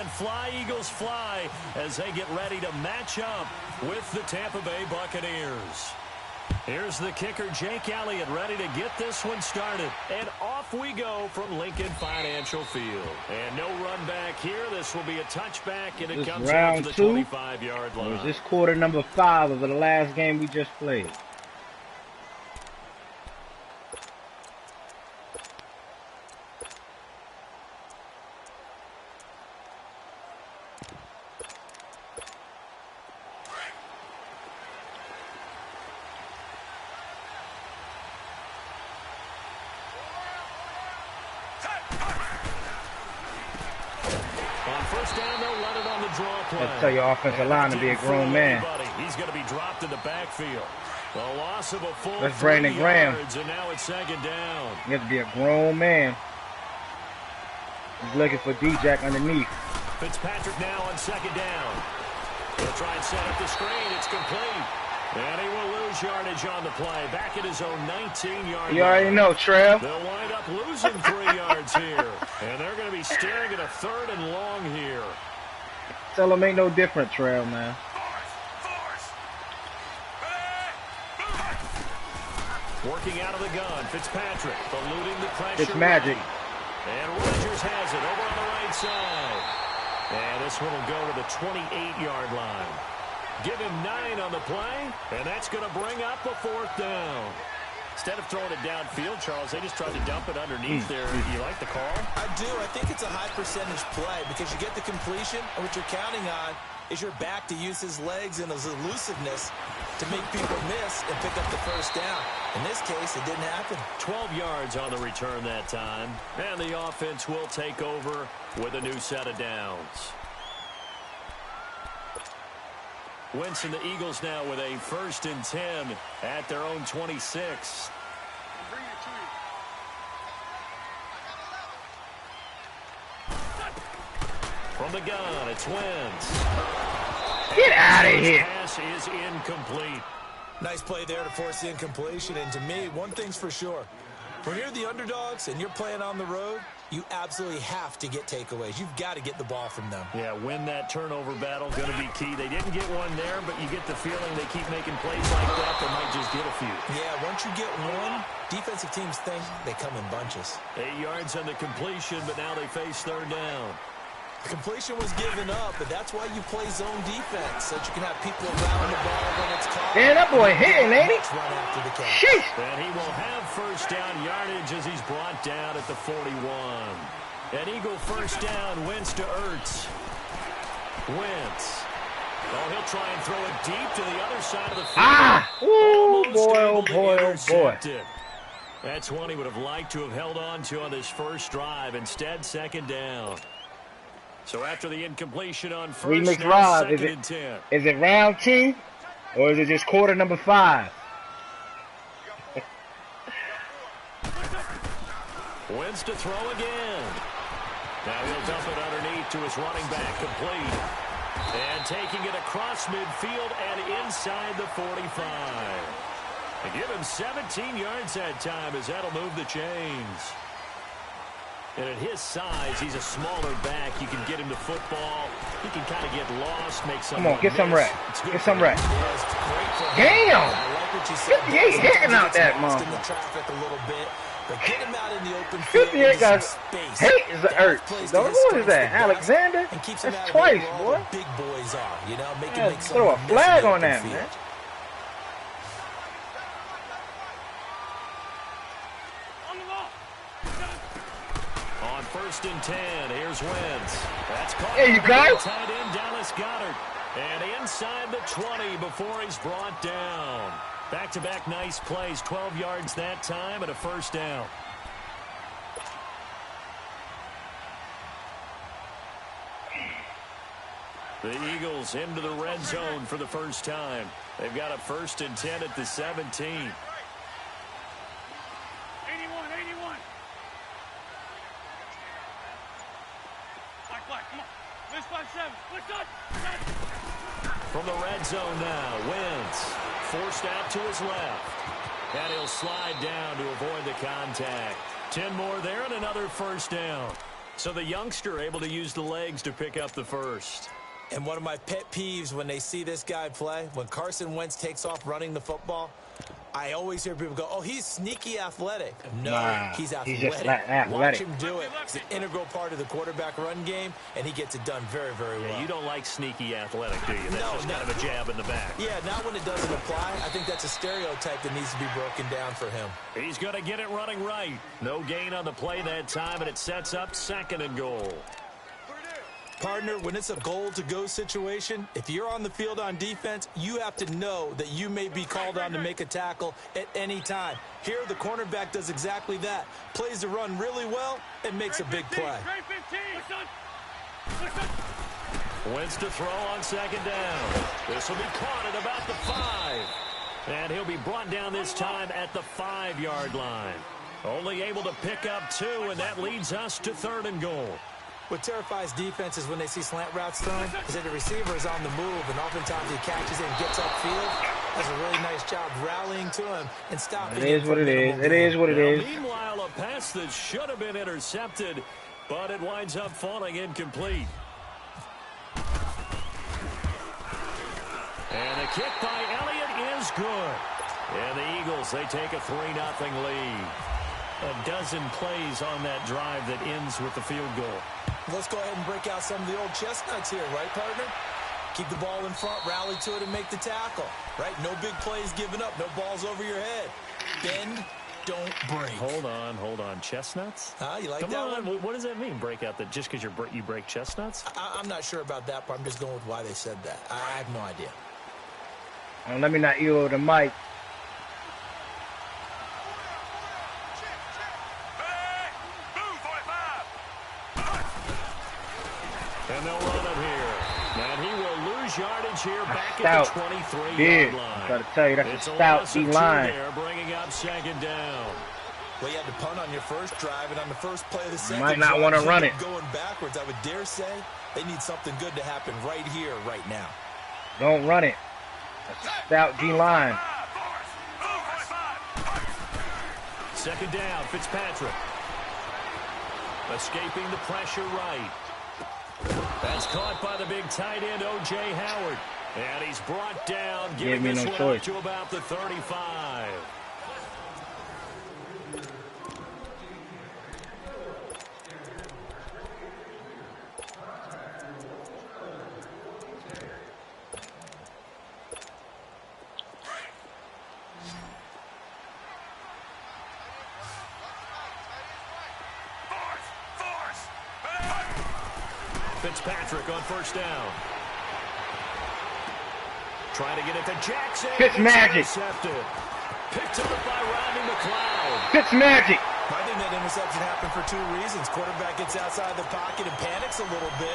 And fly, Eagles, fly as they get ready to match up with the Tampa Bay Buccaneers. Here's the kicker, Jake Elliott, ready to get this one started. And off we go from Lincoln Financial Field. And no run back here. This will be a touchback, and it comes out to the 25-yard line. Or is this quarter number 5 of the last game we just played? Let's tell your offensive line to be a grown man. He's going to be dropped in the backfield. The loss of a full That's Brandon Graham. And now it's second down. You have to be a grown man. He's looking for D-Jack underneath. Fitzpatrick now on second down. He'll try and set up the screen. It's complete. And he will lose yardage on the play. Back at his own 19-yard line. You already know, Trev. They'll wind up losing 3 yards here. And they're going to be staring at a 3rd and long here. Tell him ain't no different, Trail, man. Working out of the gun, Fitzpatrick eluding the pressure. It's magic. And Rodgers has it over on the right side. And this one will go to the 28-yard line. Give him 9 on the play, and that's going to bring up a 4th down. Instead of throwing it downfield, Charles, they just tried to dump it underneath there. You like the call? I do. I think it's a high percentage play because you get the completion, and what you're counting on is your back to use his legs and his elusiveness to make people miss and pick up the 1st down. In this case, it didn't happen. 12 yards on the return that time, and the offense will take over with a new set of downs. Wentz and the Eagles now with a 1st and 10 at their own 26. From the gun, it's Wentz. Get out of here. Pass is incomplete. Nice play there to force the incompletion. And to me, one thing's for sure. When you're the underdogs and you're playing on the road, you absolutely have to get takeaways. You've got to get the ball from them. Yeah, win that turnover battle, going to be key. They didn't get one there, but you get the feeling they keep making plays like that, they might just get a few. Yeah, once you get one, defensive teams think they come in bunches. 8 yards on the completion, but now they face 3rd down. The completion was given up, but that's why you play zone defense, so that you can have people around the ball when it's caught. Yeah, that boy hitting, ain't he? Run after the catch. Sheesh. And he will have 1st down yardage as he's brought down at the 41. An Eagle 1st down, Wentz to Ertz. Wentz. Oh, he'll try and throw it deep to the other side of the field. Ah! Ooh, boy, oh, boy, oh, boy. That's one he would have liked to have held on to on this 1st drive. Instead, 2nd down. So after the incompletion on 1st, now 2nd and 10. Is it round 2 or is it just quarter number 5? Wentz to throw again. Now he'll dump it underneath to his running back, complete. And taking it across midfield and inside the 45. And give him 17 yards that time as that'll move the chains. And at his size, he's a smaller back. You can get him to football. He can kind of get lost, make some. Come on, get some rep. Get some rep. Damn! 58 hitting out that monster. 58 guys. Hate is the Ertz. Who is that? Alexander? That's twice, boy. Big boys are, you know, throw a flag on that, man. On 1st and 10, here's Wentz. That's caught. There you go. Tight end Dallas Goedert. And inside the 20 before he's brought down. Back-to-back nice plays, 12 yards that time and a 1st down. The Eagles into the red zone for the 1st time. They've got a 1st and 10 at the 17. From the red zone now, Wentz forced out to his left. And he'll slide down to avoid the contact. 10 more there and another 1st down. So the youngster able to use the legs to pick up the first. And one of my pet peeves when they see this guy play, when Carson Wentz takes off running the football, I always hear people go, oh, he's sneaky athletic. No, he's athletic. He's just athletic. Watch him do it. It's an integral part of the quarterback run game, and he gets it done very, very well. Yeah, you don't like sneaky athletic, do you? That's just kind of a jab in the back. Yeah, not when it doesn't apply. I think that's a stereotype that needs to be broken down for him. He's going to get it running right. No gain on the play that time, and it sets up 2nd and goal. Partner, when it's a goal-to-go situation, if you're on the field on defense, you have to know that you may be called on to make a tackle at any time. Here, the cornerback does exactly that. Plays the run really well and makes a big play. Wentz to throw on 2nd down. This will be caught at about the 5. And he'll be brought down this time at the 5-yard line. Only able to pick up 2, and that leads us to 3rd and goal. What terrifies defenses when they see slant routes thrown is that the receiver is on the move, and oftentimes he catches it and gets upfield. Does a really nice job rallying to him and stopping. It is what it is. It is what it is. Meanwhile, a pass that should have been intercepted, but it winds up falling incomplete. And the kick by Elliott is good. And the Eagles, they take a 3-0 lead. A dozen plays on that drive that ends with the field goal. Let's go ahead and break out some of the old chestnuts here, right, partner? Keep the ball in front, rally to it, and make the tackle, right? No big plays given up, no balls over your head. Bend, don't break. Hold on. Chestnuts? You like Come that on. one? What does that mean, break out? That just because you break chestnuts? I'm not sure about that, but I'm just going with why they said that. I have no idea. Let me not you over the mic. And they'll run it here. And he will lose yardage here back at the 23-yard line. I gotta tell you, that's a stout D-line. Bringing up 2nd down. Well, you had to punt on your first drive, and on the first play of the second might not want to run it. Going backwards, I would dare say they need something good to happen right here, right now. Don't run it. That's a stout D-line. 2nd down, Fitzpatrick. Escaping the pressure right. That's caught by the big tight end, O.J. Howard. And he's brought down, giving this one up to about the 35. Fitzpatrick on 1st down. Trying to get it to Jackson. Fitzmagic. Picked up by Rodney McLeod. Fitzmagic. I think that interception happened for 2 reasons. Quarterback gets outside the pocket and panics a little bit,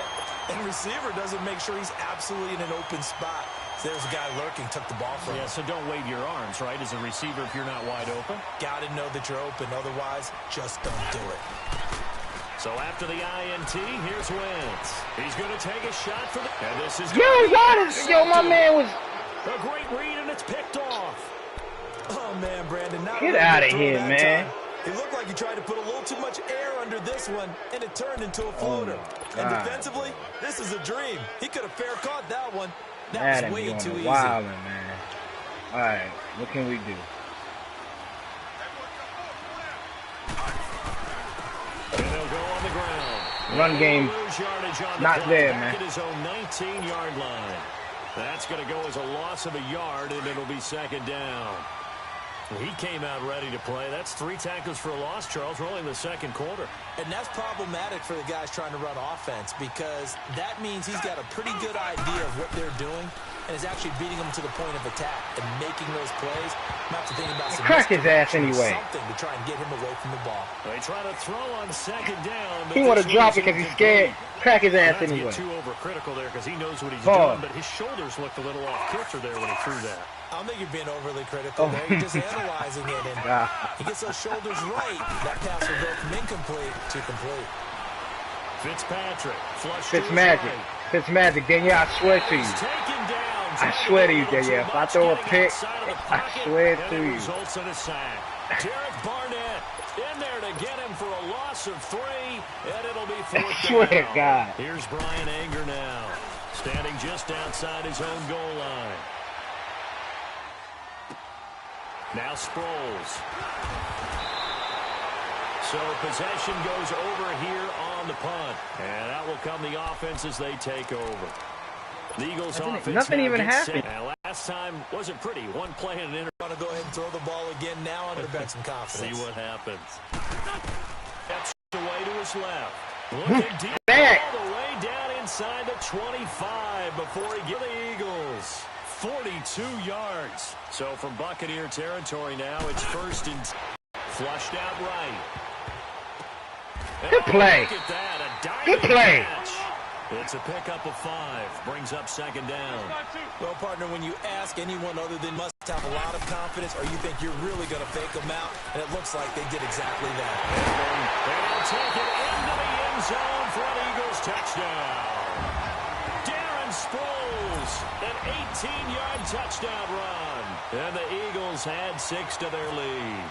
and receiver doesn't make sure he's absolutely in an open spot. So there's a guy lurking, took the ball from him. Yeah, so don't wave your arms, right, as a receiver if you're not wide open. Got to know that you're open. Otherwise, just don't do it. So after the INT, here's Wentz. He's going to take a shot for the... And this is... Yo, my man was... A great read, and it's picked off. Oh, man, Brandon. Get out of here, man. It looked like he tried to put a little too much air under this one, and it turned into a floater. And defensively, this is a dream. He could have fair caught that one. That was way too easy. Wildin', man. All right, what can we do? And they'll go on the ground. Run game, not there, man. At his own 19-yard line. That's going to go as a loss of a yard, and it'll be 2nd down. He came out ready to play. That's 3 tackles for a loss, Charles. We're only in the 2nd quarter. And that's problematic for the guys trying to run offense because that means he's got a pretty good idea of what they're doing and is actually beating them to the point of attack and making those plays. Not to think about some crack his ass anyway. Something to try and get him away from the ball. They try to throw on 2nd down. He want to drop it because he's scared. Crack his ass anyway. Not to get too overcritical there because he knows what he's doing, but his shoulders looked a little off kilter there when he threw that. I don't think you're being overly critical there. You're just analyzing it. And he gets those shoulders right. That pass will go from incomplete to complete. Fitzpatrick. Fitzmagic. Fitzmagic, Danielle, I swear to you. I swear to you, Danielle. If I throw a pick, I swear to you. Results in a sack. Derek Barnett in there to get him for a loss of 3. and it'll be I fourth swear to down. God. Here's Brian Anger now, standing just outside his own goal line. Now Sproles. So possession goes over here on the punt. And that will come the offense as they take over. The Eagles offense nothing even happened. And last time wasn't pretty. One play and an inter. Want to go ahead and throw the ball again now under some confidence. See what happens. That's away to his left. Looking deep all the way down inside the 25 before he gets the Eagles. 42 yards. So from Buccaneer territory now, it's first and flushed out right. Good play. Look at that, Good play. Catch. It's a pickup of 5. Brings up second down. Well, partner, when you ask anyone other than must have a lot of confidence or you think you're really going to fake them out, and it looks like they did exactly that. They'll take it into the end zone for an Eagles touchdown. Darren Sproles, an 18-yard touchdown run. And the Eagles add 6 to their lead.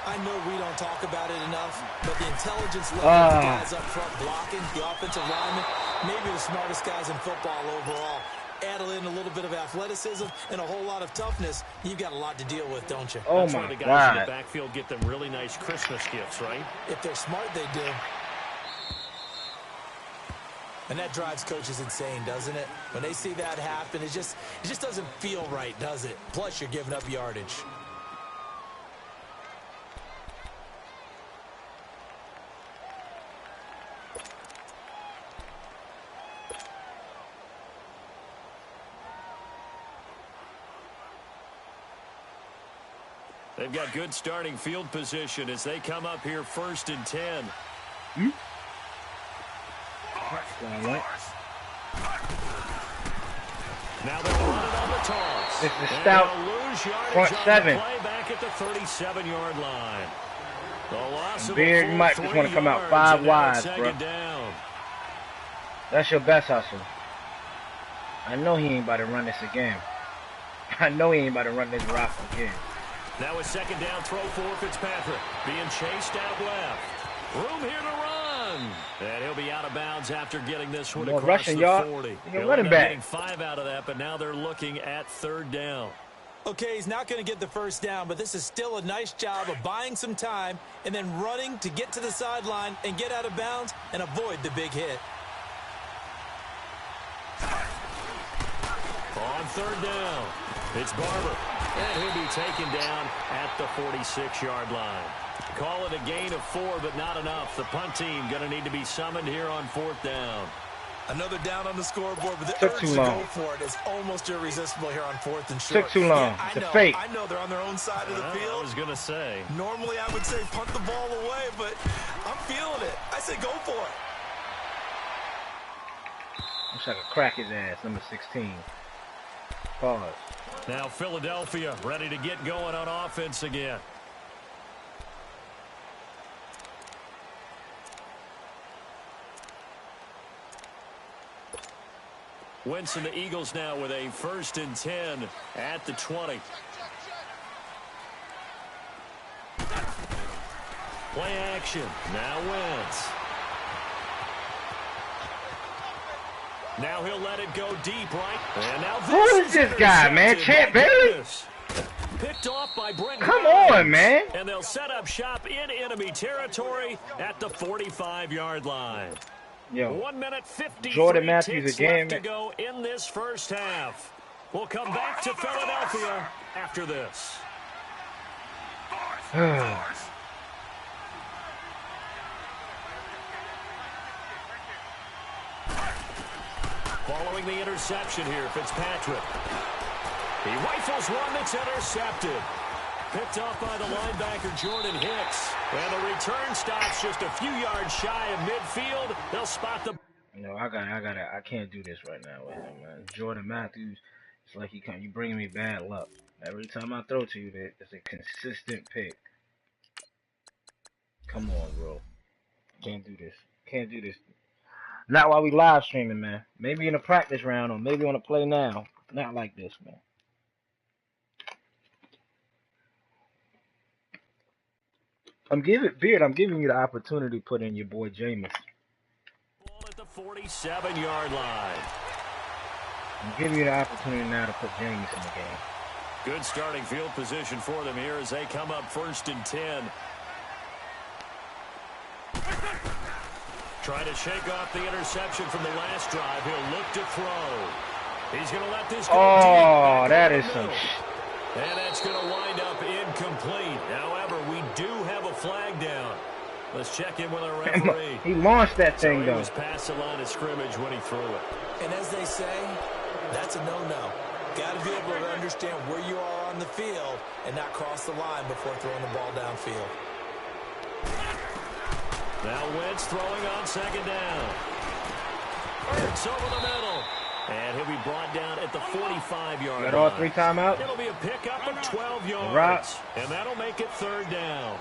I know we don't talk about it enough, but the intelligence level of the guys up front blocking, the offensive linemen, maybe the smartest guys in football overall. Add in a little bit of athleticism and a whole lot of toughness, you've got a lot to deal with, don't you? Oh, that's my why the guys God. in the backfield get them really nice Christmas gifts, right? If they're smart, they do. And that drives coaches insane, doesn't it? When they see that happen, it just doesn't feel right, does it? Plus, you're giving up yardage. They've got good starting field position as they come up here first and 10. Now they're running on the toss. This is stout. Front 7. Play back at the 37-yard line. The loss of Beard, you might just want to come out 5 wide, bro. Down. That's your best hustle. I know he ain't about to run this again. I know he ain't about to run this rock again. Now a second down throw for Fitzpatrick. Being chased out left. Room here to run. And he'll be out of bounds after getting this one across rushing, the y'all. 40. You're running back. Getting 5 out of that, but now they're looking at third down. Okay, he's not going to get the first down, but this is still a nice job of buying some time and then running to get to the sideline and get out of bounds and avoid the big hit. On third down, it's Barber. And he'll be taken down at the 46-yard line. Call it a gain of 4, but not enough. The punt team going to need to be summoned here on fourth down. Another down on the scoreboard, but the Took urge too to long. go for it is almost irresistible here on fourth and short. Took too long. Yeah, It's a fake. I know they're on their own side of the field. I was going to say. Normally I would say punt the ball away, but I'm feeling it. I say go for it. Wish I could crack his ass, number 16. Pause. Now Philadelphia ready to get going on offense again. Winston, the Eagles now with a first and 10 at the 20. Play action. Now Wentz. Now he'll let it go deep, right? And now Who is this guy, man? Champ Bailey? Picked off by Brent. Come on, man. And they'll set up shop in enemy territory at the 45-yard line. Yo, 1 minute 50 Jordan Matthews again, to go in this first half. We'll come back to Philadelphia after this. Following the interception here, Fitzpatrick. He rifles one that's intercepted. Picked off by the linebacker, Jordan Hicks. And the return stops just a few yards shy of midfield. They'll spot the... No, I can't do this right now with him, man. Jordan Matthews, it's like you bringing me bad luck. Every time I throw to you, it's a consistent pick. Come on, bro. Can't do this. Can't do this. Not while we live streaming, man. Maybe in a practice round or maybe on a play now. Not like this, man. I'm giving you the opportunity to put in your boy Jameis. Ball at the 47-yard line. I'm giving you the opportunity now to put Jameis in the game. Good starting field position for them here as they come up 1st and 10. Trying to shake off the interception from the last drive. He'll look to throw. He's going to let this go deep. Oh, that is some... And that's going to wind up incomplete. However, we do have a flag down. Let's check in with our referee. He launched that thing, though. He was past the line of scrimmage when he threw it. And as they say, that's a no-no. Got to be able to understand where you are on the field and not cross the line before throwing the ball downfield. Now Wentz throwing on 2nd down. Ertz over the middle. And he'll be brought down at the 45-yard line. Got all 3 timeouts? It'll be a pickup of 12 yards. Right. And that'll make it 3rd down.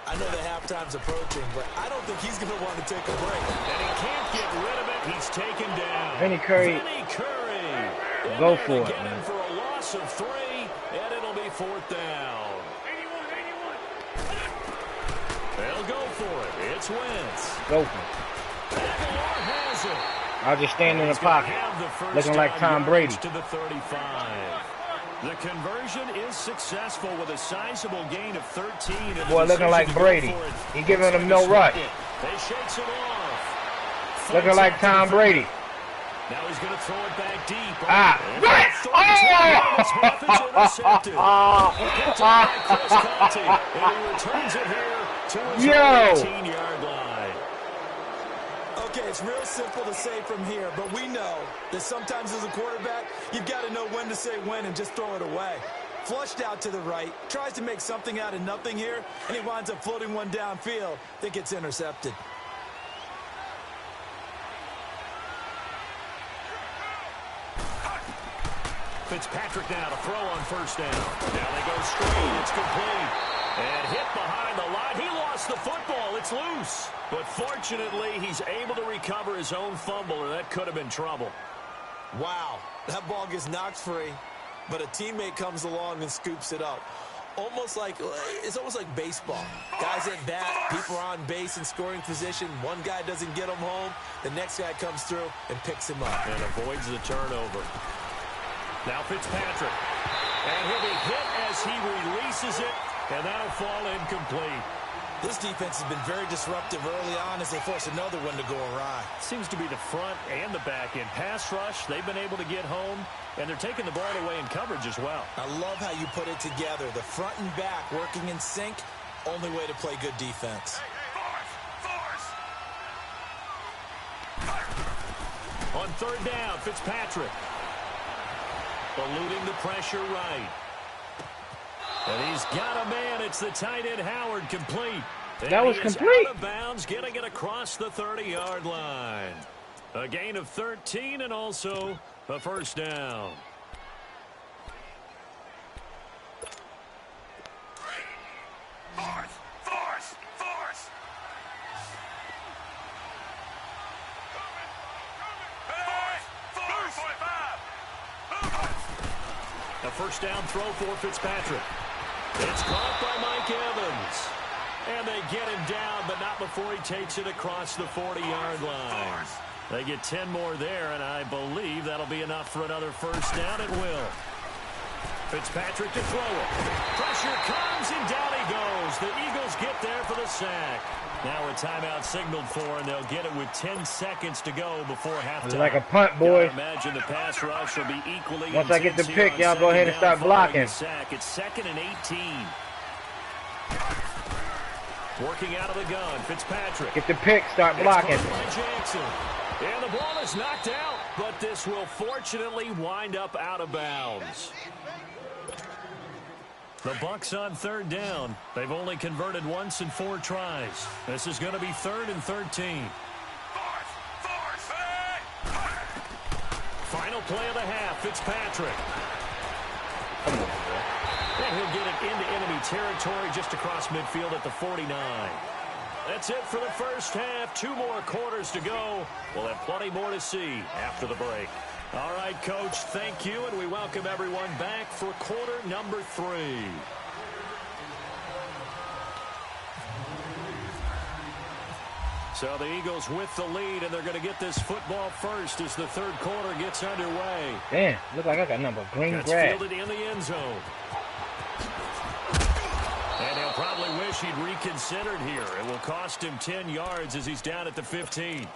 I know the halftime's approaching, but I don't think he's going to want to take a break. And he can't get rid of it. He's taken down. Vinny Curry. Go for it, man. For a loss of 3, and it'll be 4th down. 81. They'll go for it. It's Wentz. Go for it. Aguilar has it. I'll just stand in the pocket, looking like Tom Brady. To the 35. The conversion is successful with a sizable gain of 13. Boy, looking like Brady. He giving him no rush. They shakes it off. Looking like Tom Brady. Now he's going to throw it back deep. Yo! 18-yard line. Okay, it's real simple to say from here, but we know that sometimes as a quarterback, you've got to know when to say when and just throw it away. Flushed out to the right, tries to make something out of nothing here, and he winds up floating one downfield that gets intercepted. Fitzpatrick now to throw on 1st down. Now they go straight. It's complete. And hit behind the line. He lost the football. It's loose. But fortunately, he's able to recover his own fumble, or that could have been trouble. Wow, that ball gets knocked free, but a teammate comes along and scoops it up. It's almost like baseball. Guys at bat, people are on base in scoring position. One guy doesn't get him home. The next guy comes through and picks him up. And avoids the turnover. Now Fitzpatrick. And he'll be hit as he releases it, and that'll fall incomplete. This defense has been very disruptive early on as they force another one to go awry. Seems to be the front and the back end. Pass rush, they've been able to get home, and they're taking the ball away in coverage as well. I love how you put it together. The front and back working in sync, only way to play good defense. On 3rd down, Fitzpatrick. Eluding the pressure right. And he's got a man. It's the tight end, Howard, complete. And that was complete. Out of bounds, getting it across the 30-yard line. A gain of 13 and also a 1st down. Force. A 1st down throw for Fitzpatrick. It's caught by Mike Evans. And they get him down, but not before he takes it across the 40-yard line. They get 10 more there, and I believe that'll be enough for another 1st down. It will. Fitzpatrick to throw it. Pressure comes, and down he goes. The Eagles get there for the sack. Now a timeout signaled for, and they'll get it with 10 seconds to go before halftime. It's like a punt, boys. Imagine the pass rush will be equally. Once I get the pick, y'all go ahead and start blocking. Sack. It's 2nd and 18. Working out of the gun, Fitzpatrick. Get the pick, start blocking. It's by Jackson. And the ball is knocked out, but this will fortunately wind up out of bounds. The Bucs on 3rd down. They've only converted once in 4 tries. This is going to be 3rd and 13. Final play of the half, Fitzpatrick. Come on, bro. And he'll get it into enemy territory just across midfield at the 49. That's it for the 1st half. 2 more quarters to go. We'll have plenty more to see after the break. All right, Coach, thank you, and we welcome everyone back for quarter number 3. So the Eagles with the lead, and they're going to get this football first as the third quarter gets underway. Damn, look like I got number green That's grass. fielded in the end zone. And he'll probably wish he'd reconsidered here. It will cost him 10 yards as he's down at the 15.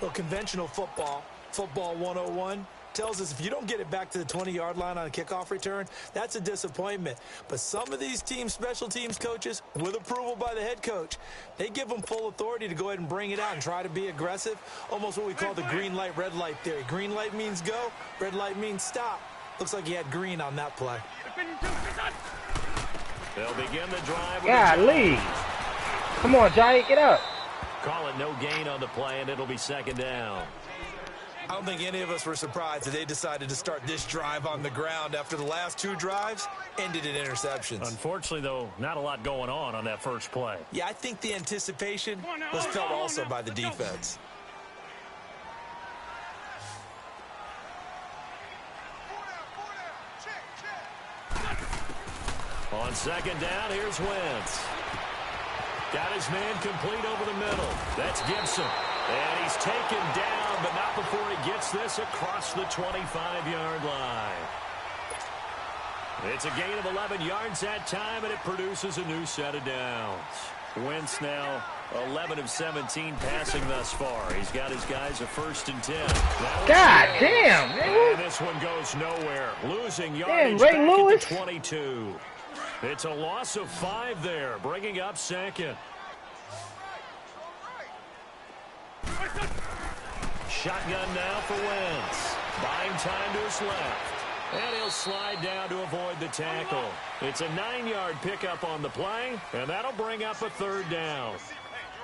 Well, conventional football 101, tells us if you don't get it back to the 20-yard line on a kickoff return, that's a disappointment. But some of these special teams coaches, with approval by the head coach, they give them full authority to go ahead and bring it out and try to be aggressive, almost what we call the green light, red light theory. Green light means go, red light means stop. Looks like he had green on that play. They'll begin the drive with Golly. Come on, Giant, get up. Call it no gain on the play, and it'll be second down. I don't think any of us were surprised that they decided to start this drive on the ground after the last two drives ended in interceptions. Unfortunately, though, not a lot going on that first play. Yeah, I think the anticipation was felt also by the defense. On second down, here's Wentz. Got his man complete over the middle. That's Gibson. And he's taken down, but not before he gets this across the 25-yard line. It's a gain of 11 yards that time, and it produces a new set of downs. Wentz now 11 of 17 passing thus far. He's got his guys a 1st and 10. God damn, man. And this one goes nowhere. Losing yardage Ray back Lewis. at the 22. It's a loss of 5 there, bringing up second. Shotgun now for Wentz. Buying time to his left. And he'll slide down to avoid the tackle. It's a 9-yard pickup on the play, and that'll bring up a 3rd down.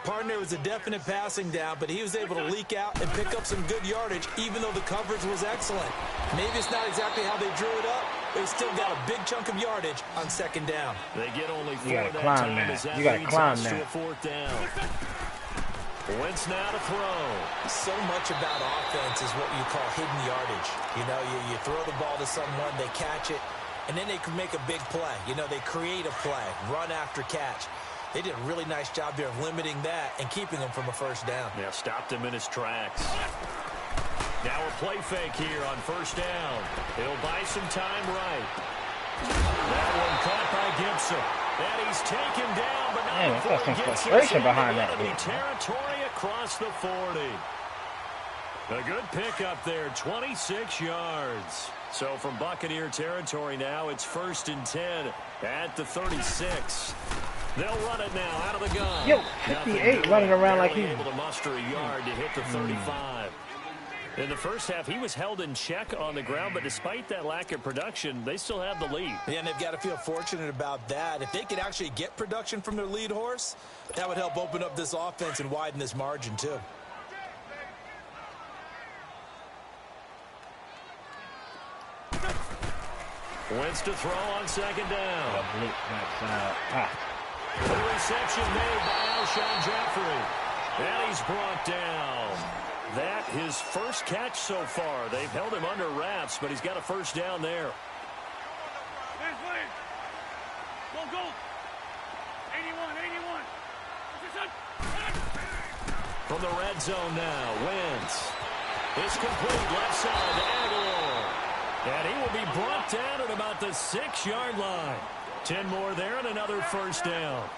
Partner was a definite passing down, but he was able to leak out and pick up some good yardage, even though the coverage was excellent. Maybe it's not exactly how they drew it up, but he still got a big chunk of yardage on 2nd down. They get only 4 You gotta that climb time that. as that You gotta leads climb us to that. a 4th down. Wentz now to throw. So much about offense is what you call hidden yardage. You know, you throw the ball to someone, they catch it, and then they can make a big play. You know, they create a play, run after catch. They did a really nice job there of limiting that and keeping him from a 1st down. Yeah, stopped him in his tracks. Now a play fake here on 1st down. He'll buy some time right. That one caught by Gibson. And he's taken down, but not Man, I got some before he gets frustration into behind that enemy one. territory across the 40. A good pickup there, 26 yards. So from Buccaneer territory now, it's 1st and 10 at the 36. They'll run it now out of the gun. Yo, 58 running around like he's able to muster a yard to hit the 35. In the first half, he was held in check on the ground, but despite that lack of production, they still have the lead. Yeah, and they've got to feel fortunate about that. If they could actually get production from their lead horse, that would help open up this offense and widen this margin, too. Wentz to throw on 2nd down. The reception made by Alshon Jeffrey. And he's brought down. That his first catch so far. They've held him under wraps, but he's got a 1st down there. Go. 81. From the red zone now, Wentz. It's complete left side to Aguilar. And he will be brought down at about the 6-yard line. 10 more there and another 1st down.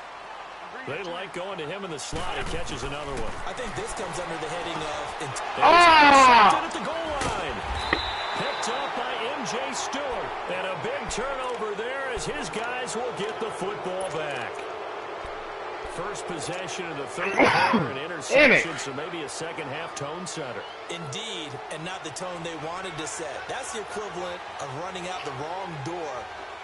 They like going to him in the slot. He catches another one. I think this comes under the heading of... Intercepted at the goal line. Picked up by M.J. Stewart. And a big turnover there as his guys will get the football back. First possession of the 3rd quarter, an interception, so maybe a second-half tone setter. Indeed, and not the tone they wanted to set. That's the equivalent of running out the wrong door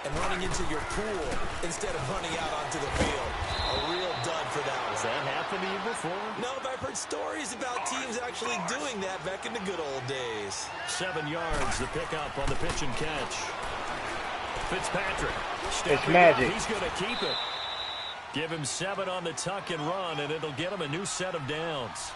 and running into your pool instead of running out onto the field. A real dud for that one. Has that happened to you before? No, but I've heard stories about teams actually doing that back in the good old days. 7 yards, the pickup on the pitch and catch. Fitzpatrick. It's magic. He's going to keep it. Give him 7 on the tuck and run, and it'll get him a new set of downs.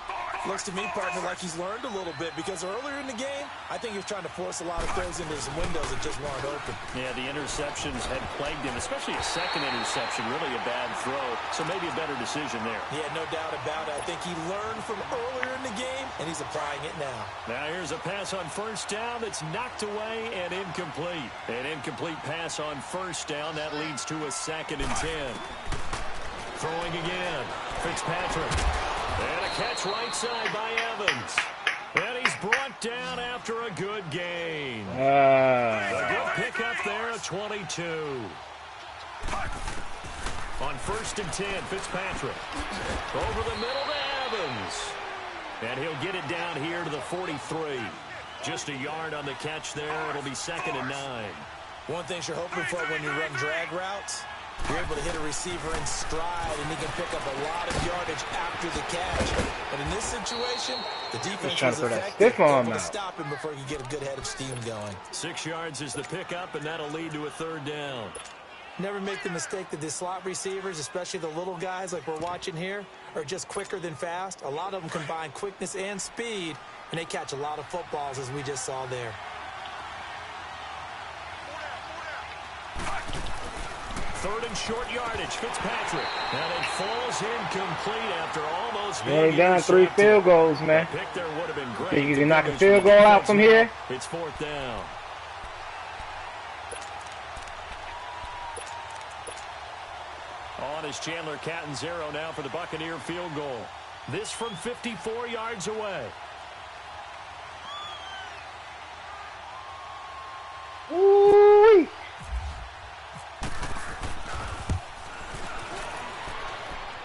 Looks to me, partner, like he's learned a little bit because earlier in the game, I think he was trying to force a lot of throws into some windows that just weren't open. Yeah, the interceptions had plagued him, especially a second interception, really a bad throw. So maybe a better decision there. Yeah, no doubt about it. I think he learned from earlier in the game, and he's applying it now. Now here's a pass on first down that's knocked away and incomplete. An incomplete pass on first down. That leads to a 2nd and 10. Throwing again. Fitzpatrick. And a catch right side by Evans. And he's brought down after a good gain. A good pickup there at 22. On 1st and 10, Fitzpatrick. Over the middle to Evans. And he'll get it down here to the 43. Just a yard on the catch there. It'll be 2nd and 9. One thing you're hoping for when you run drag routes, you're able to hit a receiver in stride, and he can pick up a lot of yardage after the catch. But in this situation, the defense was effective, able to stop him before he could get a good head of steam going. 6 yards is the pickup, and that'll lead to a 3rd down. Never make the mistake that the slot receivers, especially the little guys like we're watching here, are just quicker than fast. A lot of them combine quickness and speed, and they catch a lot of footballs, as we just saw there. 3rd and short yardage, Fitzpatrick. And it falls incomplete after almost being Only down 3 field goals, man. The pick there would have been great. Think you can knock a field goal out from here? It's 4th down. On is Chandler Catanzaro now for the Buccaneer field goal. This from 54 yards away. Woo!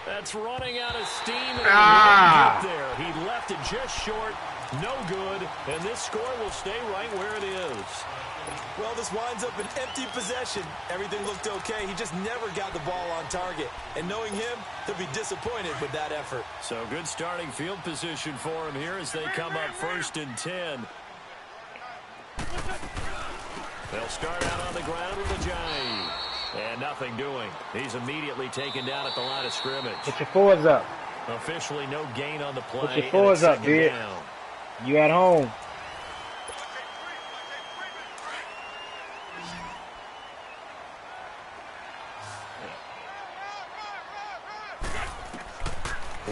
That's running out of steam, and he won't get there. He left it just short, no good, and this score will stay right where it is. Well, this winds up an empty possession. Everything looked okay. He just never got the ball on target. And knowing him, he'll be disappointed with that effort. So good starting field position for him here as they come up 1st and 10. They'll start out on the ground with a jive. And nothing doing. He's immediately taken down at the line of scrimmage. Put your 4s up. Officially no gain on the play. Put your 4s up, dude. You at home.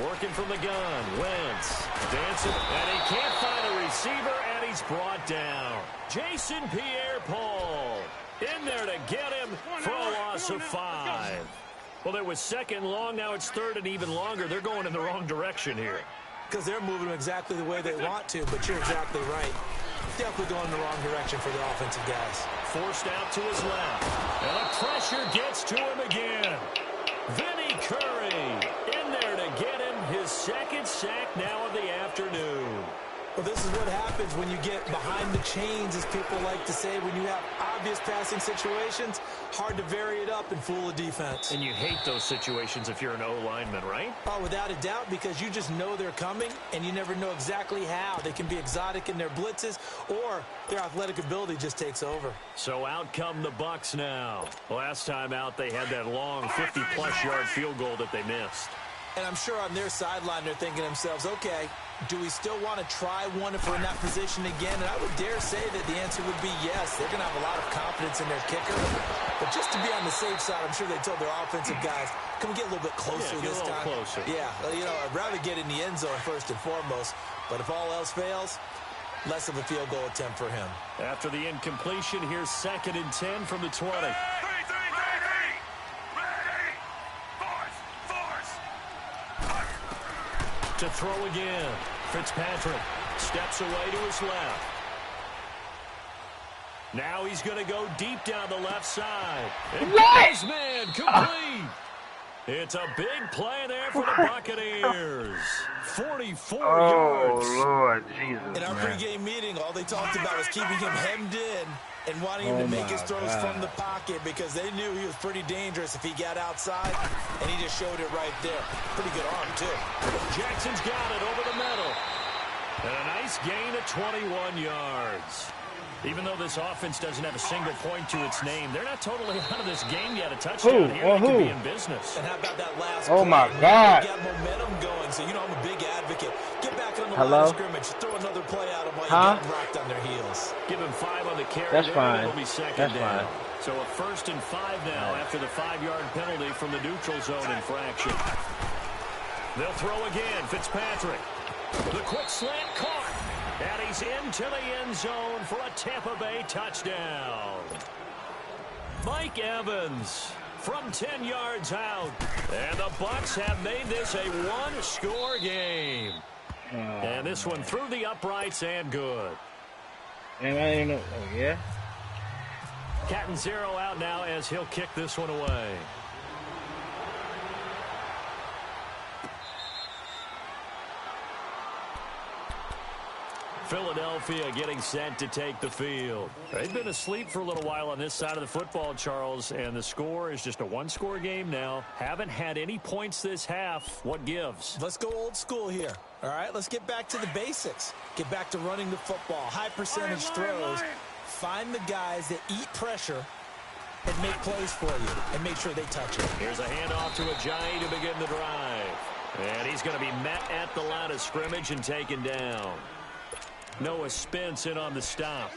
Working from the gun. Wentz dancing. And he can't find a receiver, and he's brought down. Jason Pierre-Paul in there to get him for a loss of 5. Well, it was 2nd long. Now it's 3rd and even longer. They're going in the wrong direction here. Because they're moving exactly the way they want to, but you're exactly right. Definitely going in the wrong direction for the offensive guys. Forced out to his left. And the pressure gets to him again. Vinny Curry in there to get him his 2nd sack now of the afternoon. Well, this is what happens when you get behind the chains, as people like to say. When you have obvious passing situations, hard to vary it up and fool a defense. And you hate those situations if you're an O-lineman, right? Oh, without a doubt, because you just know they're coming, and you never know exactly how. They can be exotic in their blitzes, or their athletic ability just takes over. So out come the Bucs now. Last time out, they had that long 50-plus yard field goal that they missed. And I'm sure on their sideline, they're thinking to themselves, okay, do we still want to try one if we're in that position again? And I would dare say that the answer would be yes. They're going to have a lot of confidence in their kicker. But just to be on the safe side, I'm sure they told their offensive guys, can we get a little bit closer this time? Closer. Yeah, you know, I'd rather get in the end zone first and foremost. But if all else fails, less of a field goal attempt for him. After the incompletion, here's 2nd and 10 from the 20. To throw again. Fitzpatrick steps away to his left. Now he's going to go deep down the left side. And his man complete. It's a big play there for the Buccaneers. 44 yards. Oh, Lord Jesus, in our pregame meeting, all they talked about was keeping him hemmed in and wanting him to make his throws from the pocket because they knew he was pretty dangerous if he got outside, and he just showed it right there. Pretty good arm, too. Jackson's got it over the middle. And a nice gain of 21 yards. Even though this offense doesn't have a single point to its name, they're not totally out of this game yet. A touchdown here, they could be in business. And how about that last Oh, play? my God. They got momentum going, so you know I'm a big advocate. Get back on the line Hello? of scrimmage. Throw another play at them while you're getting rocked on their heels. Give him 5 on the carry. That's there, fine. It'll be second That's down. fine. So a 1st and 5 now after the 5-yard penalty from the neutral zone infraction. They'll throw again. Fitzpatrick. The quick slant caught. And he's into the end zone for a Tampa Bay touchdown. Mike Evans from 10 yards out. And the Bucs have made this a one-score game. And this one through the uprights and good. And I didn't know. Oh, yeah? Cat and 0 out now as he'll kick this one away. Philadelphia getting set to take the field. They've been asleep for a little while on this side of the football, Charles, and the score is just a one-score game now. Haven't had any points this half. What gives? Let's go old school here. All right, let's get back to the basics. Get back to running the football. High percentage throws. Find the guys that eat pressure and make plays for you and make sure they touch it. Here's a handoff to Ajayi to begin the drive. And he's going to be met at the line of scrimmage and taken down. Noah Spence in on the stop.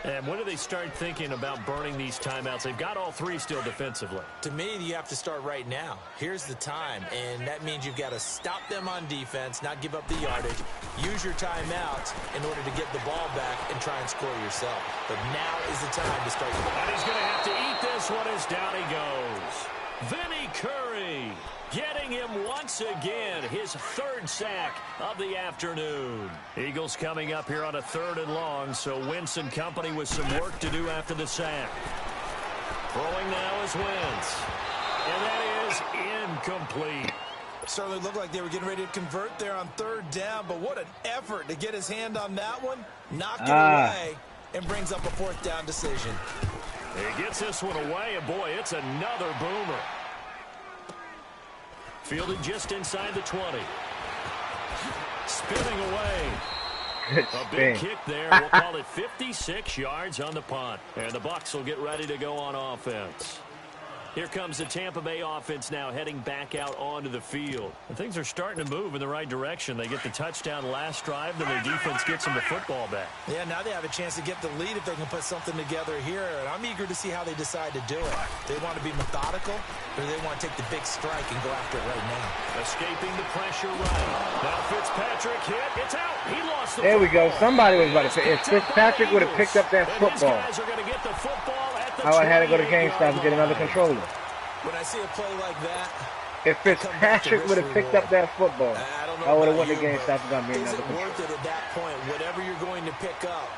And when do they start thinking about burning these timeouts? They've got all 3 still defensively. To me, you have to start right now. Here's the time, and that means you've got to stop them on defense, not give up the yardage, use your timeouts in order to get the ball back and try and score yourself. But now is the time to start. And he's going to have to eat this one as down he goes. Vinny Curry getting him once again, his 3rd sack of the afternoon. Eagles coming up here on a 3rd and long, so Wentz and company with some work to do after the sack. Throwing now is Wentz. And that is incomplete. Certainly looked like they were getting ready to convert there on 3rd down, but what an effort to get his hand on that one. Knocked it away and brings up a 4th down decision. He gets this one away, and boy, it's another boomer. Fielded just inside the 20. Spinning away. A big kick there. We'll call it 56 yards on the punt. And the Bucs will get ready to go on offense. Here comes the Tampa Bay offense now heading back out onto the field. And things are starting to move in the right direction. They get the touchdown last drive, then their defense gets them the football back. Yeah, now they have a chance to get the lead if they can put something together here. And I'm eager to see how they decide to do it. They want to be methodical, or they want to take the big strike and go after it right now. Escaping the pressure right. Now Fitzpatrick hit. It's out. He lost the There we go. football. Somebody was about to say, if Fitzpatrick would have picked up that football, Guys are going to get the football at the I would have had to go to 28-yard GameStop and get another line. controller. When I see a play like that, If Fitzpatrick would have picked up that football, I would have went to GameStop and got me is another it controller. worth it at that point? Whatever you're going to pick up,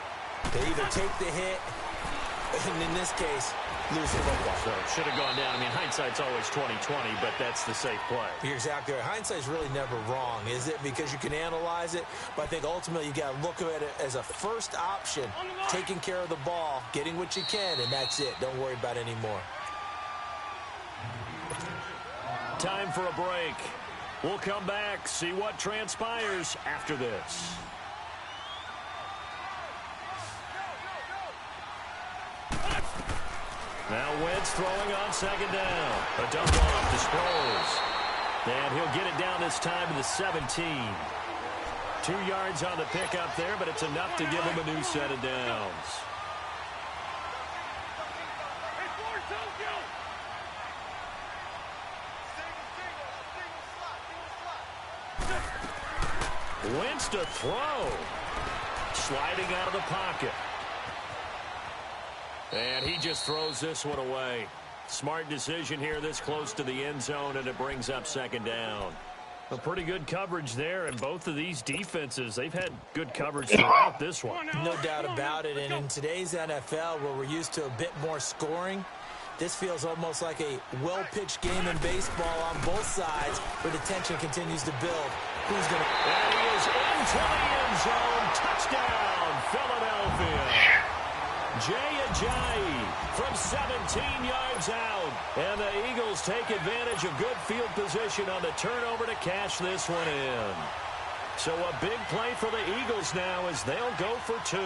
to either take the hit, and in this case, lose the football. So it should have gone down. I mean, hindsight's always 20/20, but that's the safe play. You're exactly right. Hindsight's really never wrong, is it? Because you can analyze it, but I think ultimately you got to look at it as a first option, taking care of the ball, getting what you can, and that's it. Don't worry about it anymore. Time for a break. We'll come back, see what transpires after this. Now Wentz throwing on 2nd down. A dump off to Sproles. And he'll get it down this time to the 17. 2 yards on the pickup there, but it's enough to give him a new set of downs. Wentz to throw. Sliding out of the pocket. And he just throws this one away. Smart decision here this close to the end zone, and it brings up 2nd down. A pretty good coverage there, and both of these defenses, they've had good coverage throughout this one. No doubt about it, and in today's NFL, where we're used to a bit more scoring, this feels almost like a well-pitched game in baseball on both sides, where the tension continues to build. Who's going to... And he is into the end zone. Touchdown, Philadelphia. Jay Ajayi from 17 yards out. And the Eagles take advantage of good field position on the turnover to cash this one in. So a big play for the Eagles now as they'll go for 2.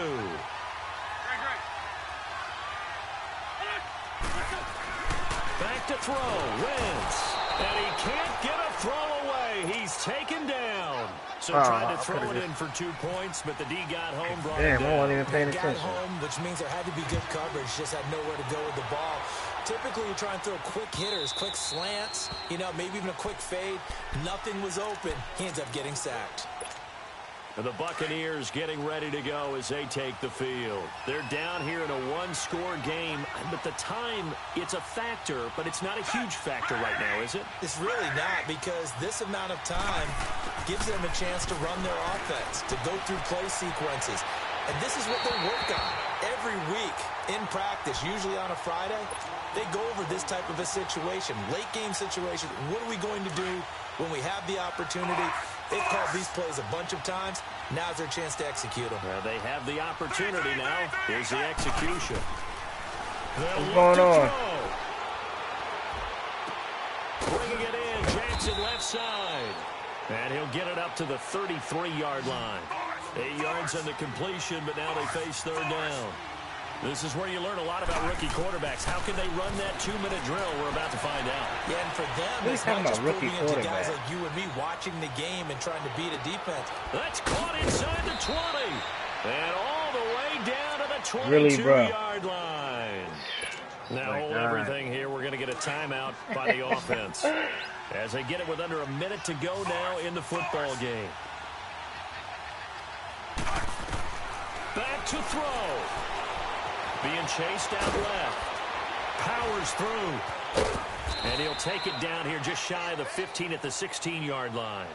Back to throw. Wentz. And he can't get a throw away. He's taken down. So tried to throw it in for 2 points, but the D got home, brought it down. I wasn't even paying Got attention. home, which means there had to be good coverage. Just had nowhere to go with the ball. Typically, you try and throw quick hitters, quick slants, you know, maybe even a quick fade. Nothing was open. He ends up getting sacked. And the Buccaneers getting ready to go as they take the field. They're down here in a one-score game, but the time, it's a factor, but it's not a huge factor right now, is it? It's really not, because this amount of time gives them a chance to run their offense, to go through play sequences. And this is what they work on every week in practice, usually on a Friday. They go over this type of a situation, late game situation. What are we going to do when we have the opportunity? They've called these plays a bunch of times. Now's their chance to execute them. Well, they have the opportunity now. Here's the execution. What's going on? Bringing it in, Jackson left side. And he'll get it up to the 33-yard line. 8 yards on the completion, but now they face third down. This is where you learn a lot about rookie quarterbacks. How can they run that 2-minute drill? We're about to find out. Yeah, and for them, it's not just proving it to guys like you and me watching the game and trying to beat a defense. That's caught inside the 20. And all the way down to the 22-yard line. Now hold everything here. We're going to get a timeout by the offense. As they get it with under a minute to go now in the football game. Back to throw. Being chased out left. Powers through. And he'll take it down here just shy of the 15 at the 16-yard line.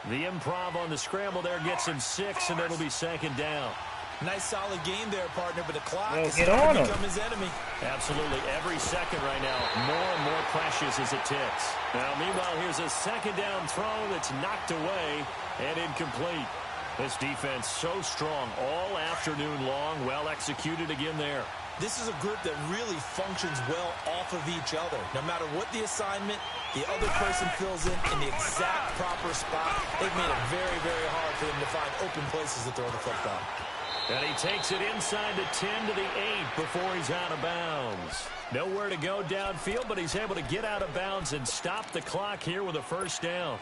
The improv on the scramble there gets him 6, and it'll be second down. Nice solid game there, partner, but the clock is get on him. become his enemy. Absolutely. Every second right now, more and more precious as it ticks. Now, meanwhile, here's a second down throw that's knocked away and incomplete. This defense so strong all afternoon long. Well executed again there. This is a group that really functions well off of each other. No matter what the assignment, the other person fills in the exact proper spot. They've made it very, very hard for them to find open places to throw the football. And he takes it inside the 10 to the 8 before he's out of bounds. Nowhere to go downfield, but he's able to get out of bounds and stop the clock here with a first down.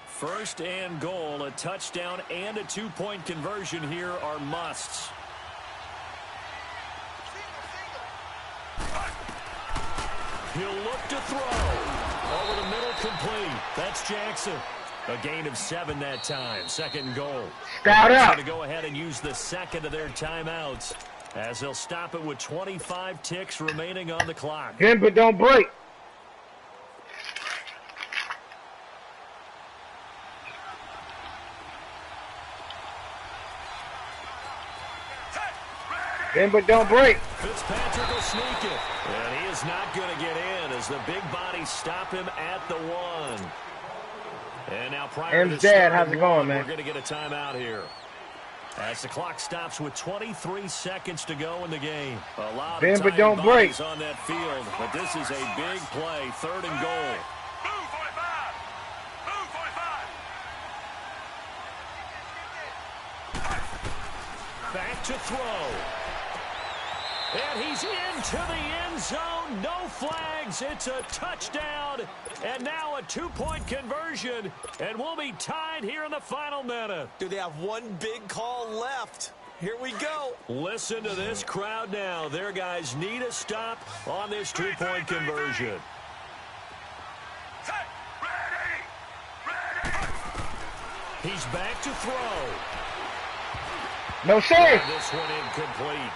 First and goal, a touchdown and a 2-point conversion here are musts. He'll look to throw. Over the middle, complete. That's Jackson. A gain of 7 that time. Second goal. Scout out. Going to go ahead and use the second of their timeouts as they'll stop it with 25 ticks remaining on the clock. Good, but don't break. Good, but don't break. Fitzpatrick will sneak it. And he is not going to get in as the big bodies stop him at the 1. And now prior to Dad, how's it going, man? We're going to get a timeout here. As the clock stops with 23 seconds to go in the game. A lot of but don't break on that field, but this is a big play, third and goal. Back to throw. And he's into the end zone. No flags. It's a touchdown. And now a 2-point conversion. And we'll be tied here in the final minute. Do they have one big call left? Here we go. Listen to this crowd now. Their guys need a stop on this 2-point conversion. He's back to throw. No save. This one incomplete.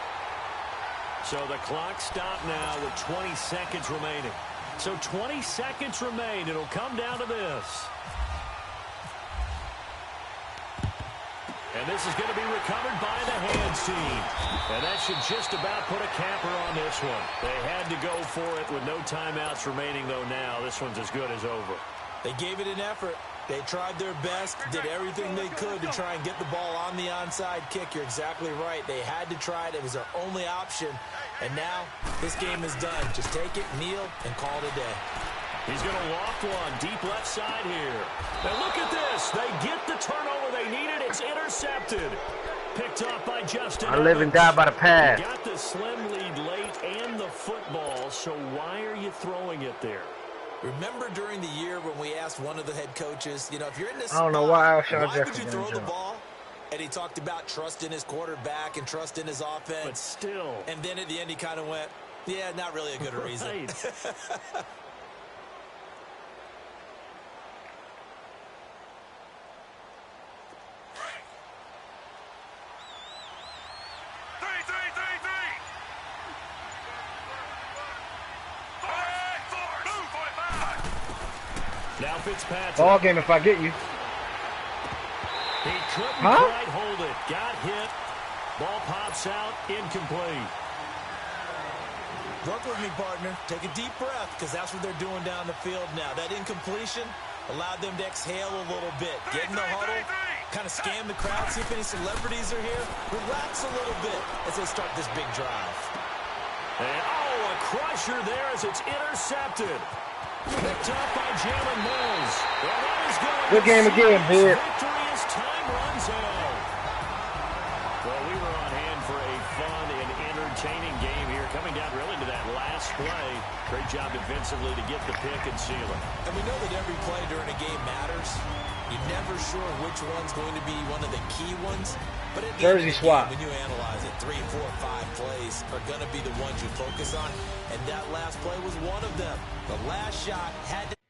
So the clock stopped now with 20 seconds remaining. So 20 seconds remain. It'll come down to this. And this is going to be recovered by the hands team. And that should just about put a capper on this one. They had to go for it with no timeouts remaining, though, now. This one's as good as over. They gave it an effort. They tried their best, did everything they could to try and get the ball on the onside kick. You're exactly right. They had to try it. It was their only option. And now this game is done. Just take it, kneel, and call it a day. He's going to loft one deep left side here. Now look at this. They get the turnover they needed. It's intercepted. Picked off by Justin. I live and die by the pass. Got the slim lead late and the football. So why are you throwing it there. Remember during the year when we asked one of the head coaches, you know, if you're in this I don't know spot, why why would you throw the ball? And he talked about trust in his quarterback and trust in his offense. But still. And then at the end he kind of went, yeah, not really a good reason. Right. Now Fitzpatrick. Ball game if I get you. He couldn't quite hold it. Got hit. Ball pops out. Incomplete. Work with me, partner. Take a deep breath, because that's what they're doing down the field now. That incompletion allowed them to exhale a little bit. Get in the huddle, kind of scan the crowd, see if any celebrities are here. Relax a little bit as they start this big drive. And, a crusher there as it's intercepted. Picked up by Jalen Mills. And that is going Good game again, Beard. Victory as time runs out. Well, we were on hand for a fun and entertaining game here. Coming down really to that last play. Great job defensively to get the pick and seal it. And we know that every play during a game matters. You're never sure which one's going to be one of the key ones. But at the end of the game, when you analyze it, 3, 4, 5 plays are going to be the ones you focus on. And that last play was one of them. The last shot had to